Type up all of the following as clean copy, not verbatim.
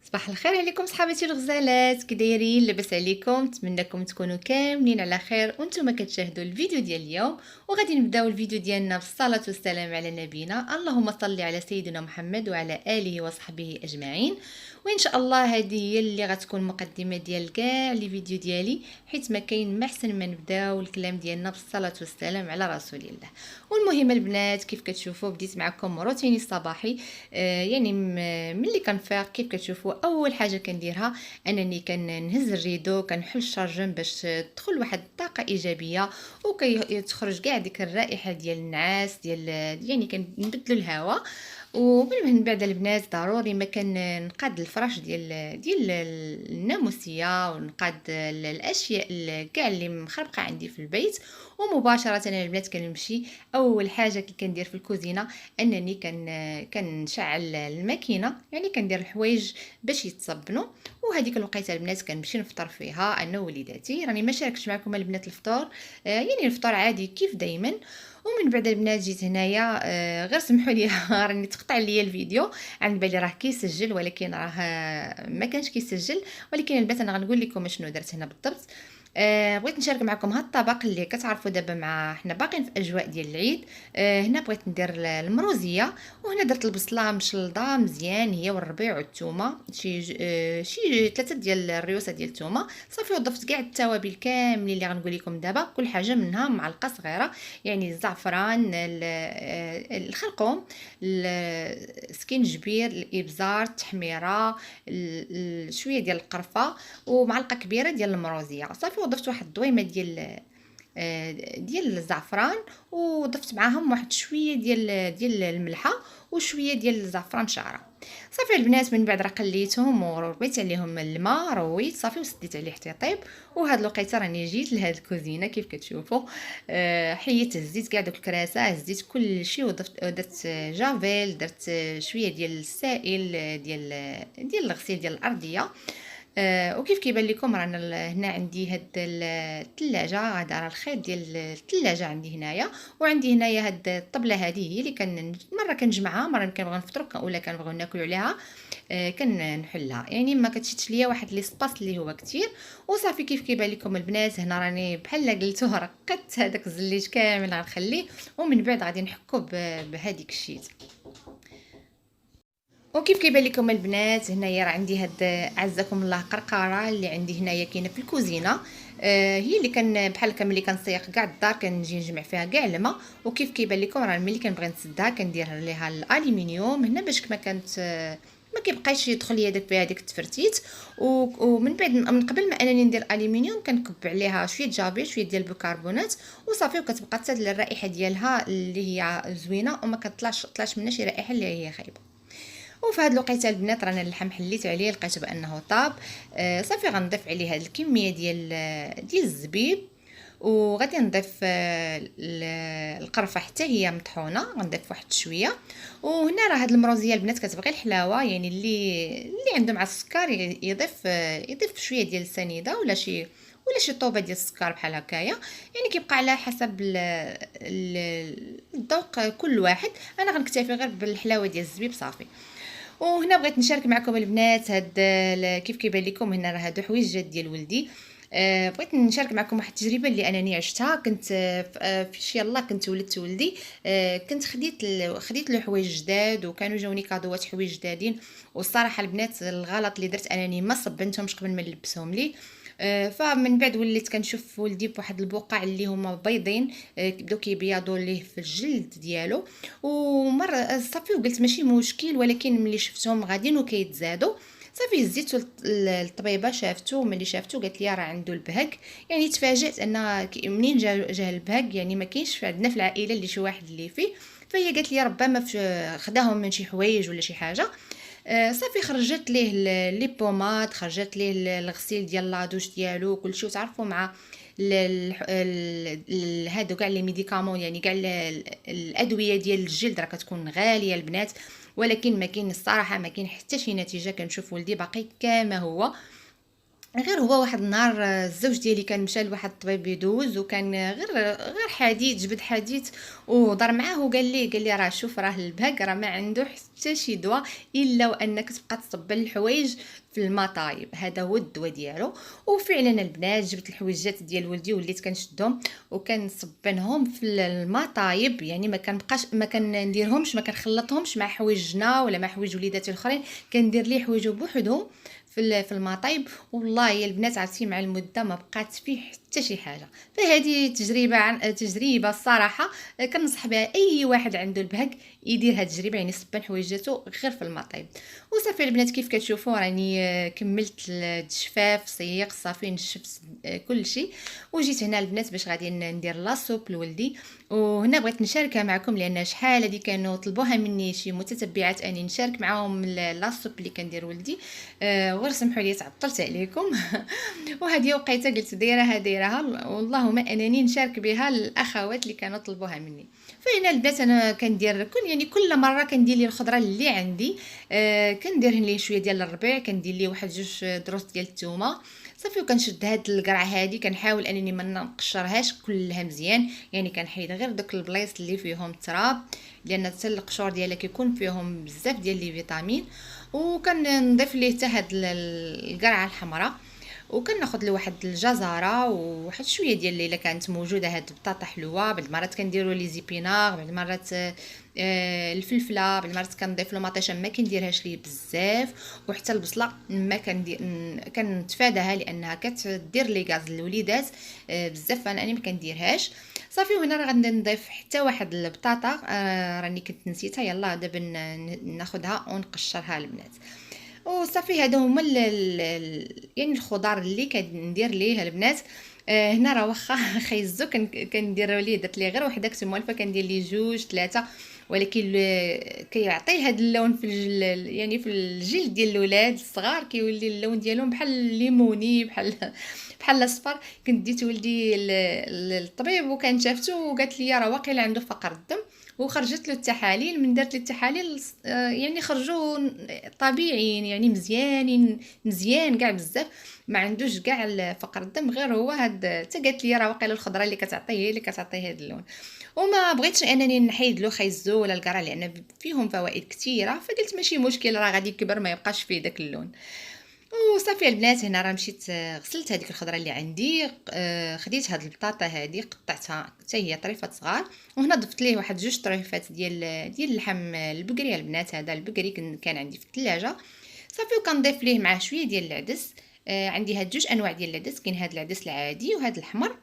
صباح الخير عليكم صحاباتي الغزالات، كي دايرين؟ لاباس عليكم؟ نتمنىكم تكونوا كاملين على خير وانتم كتشاهدوا الفيديو ديال اليوم. وغادي نبداو الفيديو ديالنا بالصلاه والسلام على نبينا، اللهم صل على سيدنا محمد وعلى اله وصحبه اجمعين. وان شاء الله هذه هي اللي غتكون مقدمه ديال كاع لي فيديو ديالي، حيت ما كاين ما احسن ما نبداو الكلام ديالنا بالصلاه والسلام على رسول الله. والمهم البنات، كيف كتشوفوا بديت معكم روتيني الصباحي. يعني ملي كنفيق كيف كتشوفوا اول حاجه كنديرها انني كنهز الريدو، كنحل الشارجون باش تدخل واحد الطاقه ايجابيه وكيتخرج كاع ديك الرائحه ديال النعاس ديال، يعني كنبدلوا الهواء. ومن بعد البنات ضروري ما كنقاد الفراش ديال الناموسيه، ونقاد الاشياء كاع اللي مخربقه عندي في البيت. ومباشره انا البنات كنمشي اول حاجه كي كندير في الكوزينه انني كنشعل الماكينه، يعني كندير الحوايج باش يتصبنوا. وهذيك الوقيته البنات كنمشي نفطر فيها انا ووليداتي. راني ما شاركتش معكم البنات الفطور، يعني الفطور عادي كيف دايما. ومن بعد البنات جيت هنايا، غير سمحوا لي راني تقطع لي الفيديو، عند بالي راه كيسجل ولكن راه ما كانش كيسجل. ولكن البنات انا غنقول لكم شنو درت هنا بالضبط. بغيت نشارك معكم هاد الطبق اللي كتعرفوا دابا مع حنا باقيين في اجواء ديال العيد. هنا بغيت ندير المروزيه، وهنا درت البصله مشلضه مزيان هي والربيع والثومه، شي 3 ديال الريوسه ديال الثومه صافي. وضفت كاع التوابل كاملين اللي غنقول لكم دابا، كل حاجه منها معلقه صغيره، يعني الزعفران، الخرقوم، السكينجبير، الابزار، التحميره، شويه ديال القرفه، ومعلقه كبيره ديال المروزيه صافي. وضفت واحد الضويمه ديال الزعفران، وضفت معاهم واحد شويه ديال الملحه وشويه ديال الزعفران شعره صافي. البنات من بعد راه قليتهم وربيت عليهم الماء، رويت صافي وسديت عليه حتى يطيب. وهاد الوقيته راني جيت لهاد الكوزينه كيف كتشوفوا. حيت هزيت كاع دوك الكراسه، هزيت كل شيء وضفت، درت جافيل، درت شويه ديال السائل ديال الغسيل ديال الارضيه. وكيف كيبان لكم رانا هنا عندي هاد الثلاجه، هذا راه الخيط ديال الثلاجه عندي هنايا. وعندي هنايا هاد الطبله، هذه هي اللي مره كنجمعها، مره كنبغي نفطروا ولا كنبغيو ناكلوا عليها. كنحلها، يعني ما كتشدش ليا واحد لي سباس اللي هو كتير. وصافي كيف كيبان لكم البنات هنا راني بحال قلتو رقدت هذاك الزليج كامل غنخليه، ومن بعد غادي نحكو بهذيك الشيت. وكيف كيبان لكم البنات هنايا راه عندي هاد، عزكم الله، قرقره اللي عندي هنايا كاينه في الكوزينه. هي اللي كان بحال هكا ملي كنسيق كاع الدار كنجي نجمع فيها كاع الماء. وكيف كيبان لكم راه ملي كنبغي نسدها كندير ليها الالومنيوم هنا باش ما كانت ما كيبقاش يدخل ليا داك فيها داك التفرتيت. ومن بعد من قبل ما انني ندير الالومنيوم كنكب عليها شويه جافيل، شويه ديال البيكربونات وصافي. وكتبقى حتى الرائحه ديالها اللي هي زوينه، وما كطلعش منها شي رائحه اللي هي خايبه. وفي هاد الوقيته البنات رانا اللحم حليت عليه لقيت بانه طاب. صافي غنضيف عليه هاد الكميه ديال الزبيب. وغادي نضيف القرفه حتى هي مطحونه، غنضيف واحد شويه. وهنا راه هاد المروزيه البنات كتبغي الحلاوه، يعني اللي عنده مع السكر يضيف شويه ديال السنيده ولا شي طوبه ديال السكر بحال هكايا، يعني كيبقى على حسب الذوق كل واحد. انا غنكتفي غير بالحلاوه ديال الزبيب صافي. وهنا بغيت نشارك معكم البنات هاد كيف كيبان لكم هنا راه هادو حويجات ديال ولدي. بغيت نشارك معكم واحد التجربه اللي انني عشتها. كنت في شي يلاه كنت ولدت ولدي. كنت خديت له حوايج جداد، وكانوا جاوني كادوات حوايج جدادين. والصراحه البنات الغلط اللي درت انني ما صبنتهمش قبل ما نلبسهم ليه. فمن بعد وليت كنشوف ولدي بواحد البقع اللي هما بيضين، بداو كيبيضوا ليه في الجلد ديالو. ومره صافي وقلت ماشي مشكل، ولكن ملي شفتهم غاديين وكيتزادوا صافي هزيتو للطبيبه، شافتو ملي شافتو قالت لي راه عنده البهك. يعني تفاجئت ان منين جا البهك، يعني ما كاينش عندنا في العائله اللي شي واحد اللي فيه. فهي قالت لي ربما خداهم من شي حوايج ولا شي حاجه. صافي خرجت ليه لي بوماد، خرجت ليه الغسيل ديال لادوش ديالو كلشي. وتعرفوا مع هادو كاع لي ميديكامون، يعني كاع الادويه ديال الجلد راه كتكون غاليه البنات. ولكن ما كاين الصراحه ما كاين حتى شي نتيجه، كنشوف ولدي باقي كما هو. غير هو واحد النهار الزوج ديالي كان مشى لواحد الطبيب يدوز، وكان غير حديث، جبد حديث وهضر معاه وقال لي راه شوف، راه البهك راه ما عنده حتى شي دواء الا وانك تبقى تصب الحوايج في الماء طايب، هذا هو الدواء ديالو. وفعلا البنات جبت الحويجات ديال ولدي وليت كنشدهم وكنصبنهم في الماء طايب، يعني ما كنديرهمش، ما كنخلطهمش مع حوايجنا ولا مع حوايج وليداتي الاخرين، كندير ليه حوايجو بوحدهم في الماء طايب. والله يا البنات عرفتي مع المده ما بقات فيه حتى شي حاجه. فهذه تجربه الصراحه كنصح بها اي واحد عنده البهك يدير هذه التجربه، يعني يصبن حويجاته غير في الماء طايب. وصافي البنات كيف كتشوفوا راني كملت الجفاف صيق صافي نشفت كل شيء. وجيت هنا البنات باش غادي ندير لاصوب لولدي. وهنا بغيت نشاركها معكم لان شحال هذه كانوا طلبوها مني شي متتبعات اني نشارك معاهم لاصوب اللي كندير ولدي. غير سمحوا لي تعطلت عليكم. وهذه وقيته قلت دايرها واللهم انني نشارك بها الاخوات اللي كانوا طلبوها مني. فهنا البنات انا كندير كل مره كندير لي الخضره اللي عندي. كندير ليه شويه ديال الربيع، كندير ليه واحد جوج دروس ديال الثومه صافي. وكنشد هاد القرعه هادي كنحاول انني ما نقشرهاش كلها مزيان، يعني كنحيد غير داك البلايص اللي فيهم التراب، لان حتى القشور ديالها كيكون فيهم بزاف ديال لي فيتامين. وكنضيف ليه حتى هاد القرعه الحمراء، وكناخذ له واحد الجزره وواحد شويه ديال الليله كانت موجوده هاد البطاطا حلوه. بعض المرات كنديروا لي زيبينار، بعض المرات الفلفله، بعض المرات كنضيف له مطيشه ما كنديرهاش ليه بزاف. وحتى البصله ما كندير، كنتفاداها لانها كتدير لي غاز للوليدات بزاف، فانا ما كنديرهاش صافي. وهنا راه غادي نضيف حتى واحد البطاطا راني كنت نسيتها، يلا دابا ناخذها ونقشرها البنات. وصافي هادو هما يعني الخضار اللي كندير ليه البنات. هنا راه واخا خيزو كندير ليه، درت ليه غير وحده كنت موالفه كندير ليه جوج ثلاثه، ولكن كيعطي هذا اللون يعني في الجلد ديال الاولاد الصغار كيولي اللون ديالهم بحال الليموني، بحال الاصفر. كنت ديت ولدي للطبيب وكان شافته وقالت لي راه واقيلا عنده فقر الدم، وخرجت له التحاليل. من درت له التحاليل يعني خرجوا طبيعيين، يعني مزيان كاع بزاف، ما عندوش كاع فقر الدم، غير هو هاد حتى قالت لي راه واقيلا الخضره اللي كتعطيه هي اللي كتعطيه هذا اللون. وما بغيتش انني نحيد له خيزو ولا القرع لان فيهم فوائد كثيره، فقلت ماشي مشكل راه غادي يكبر ما يبقاش فيه داك اللون. وصافي البنات هنا راه مشيت غسلت هذيك الخضره اللي عندي، خديت هاد البطاطا هذه قطعتها حتى هي طريفات صغار، وهنا ضفت ليه واحد جوج طريفات ديال اللحم البقري البنات. هذا البقري كان عندي في الثلاجه صافي. وكنضيف ليه معاه شويه ديال العدس. عندي هاد جوج انواع ديال العدس، كاين هاد العدس العادي وهاد الاحمر.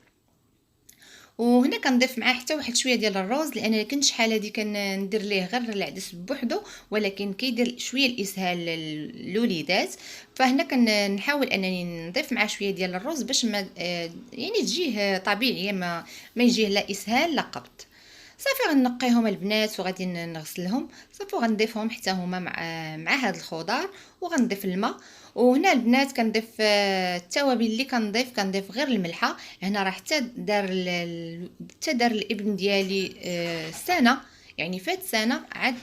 وهنا كنضيف معاه حتى واحد شويه ديال الروز، لان كنت شحال هادي كندير ليه غير العدس بوحدو، ولكن كيدير شويه الاسهال للوليدات. فهنا كنحاول انني نضيف معاه شويه ديال الروز باش ما يعني تجيه طبيعيه، ما يجيه لا اسهال لا قبض. صافي غنقيهم البنات وغادي نغسلهم صافي، وغنضيفهم حتى هما مع هاد الخضار، وغنضيف الماء. وهنا البنات كنضيف التوابل اللي كنضيف غير الملحه. هنا راه حتى دار الابن ديالي سنه، يعني فات سنه عاد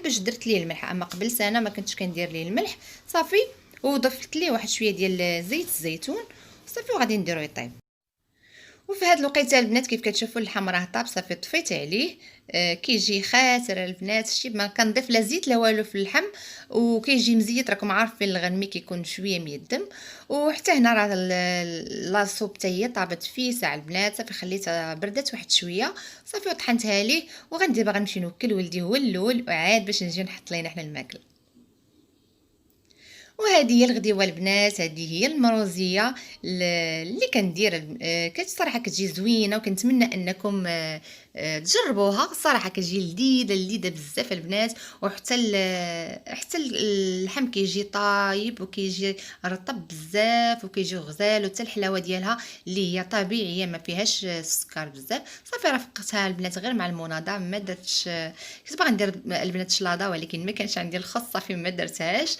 باش درت ليه الملح، اما قبل سنه ما كنتش كندير ليه الملح صافي. وضفت ليه واحد شويه ديال زيت الزيتون صافي، وغادي نديرو يطيب. وفي هاد الوقيته البنات كيف كتشوفوا اللحم راه طاب صافي، طفيت عليه. كيجي خاسر البنات، شتي ما كنضيف لا زيت لا والو في اللحم، وكيجي مزيت، راكم عارفين الغنمي كيكون شويه ميدم. وحتى هنا راه لاصوب حتى هي طابت في ساعه البنات صافي، خليتها بردت واحد شويه صافي وطحنتها ليه. وغندير باغا نمشي نوكل ولدي هو الاول، وعاد باش نجي نحط لينا حنا الماكله. وهذه هي الغديوه البنات، هذه هي المروزيه اللي كندير. صراحه كتجي زوينه، وكنتمنى انكم تجربوها. صراحه كتجي لذيذه بزاف البنات. وحتى حتى اللحم كيجي طايب وكيجي رطب بزاف وكيجي غزال، وحتى الحلاوه ديالها اللي هي طبيعيه ما فيهاش السكر بزاف. صافي رافقتها البنات غير مع المناضه، ما درتش. كنت باغا ندير البنات شلاضه ولكن ما كانش عندي الخص صافي ما درتهاش.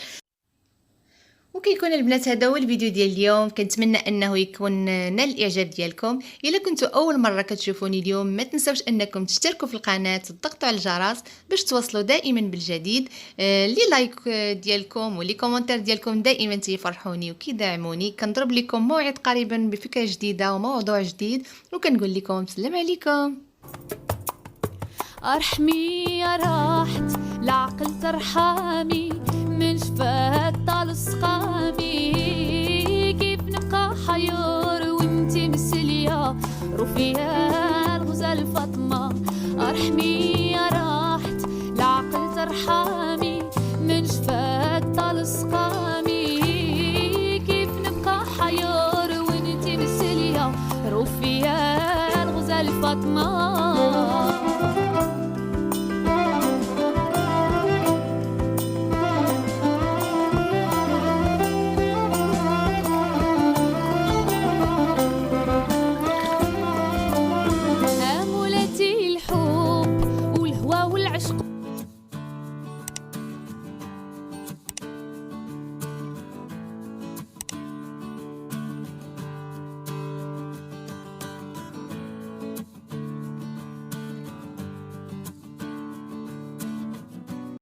وكيكون البنات هذا هو الفيديو ديال اليوم. كنتمنى انه يكون نال الاعجاب ديالكم. الا كنتوا اول مره كتشوفوني اليوم ما تنساوش انكم تشتركوا في القناه وتضغطوا على الجرس باش توصلوا دائما بالجديد. لي لايك ديالكم ولي كومونتير ديالكم دائما تيفرحوني وكيدعموني. كنضرب لكم موعد قريبا بفكره جديده وموضوع جديد، وكنقول لكم سلام عليكم. ارحمي يا راحت العقل ترحمي من شفات طال سقامي، كيف نبقى حيور وانتي مسلية رفيا الغزال فاطمة. ارحمي يا راحت العقل ترحمي من شفات طال سقامي، كيف نبقى حيور وانتي مسلية رفيا الغزال فاطمة.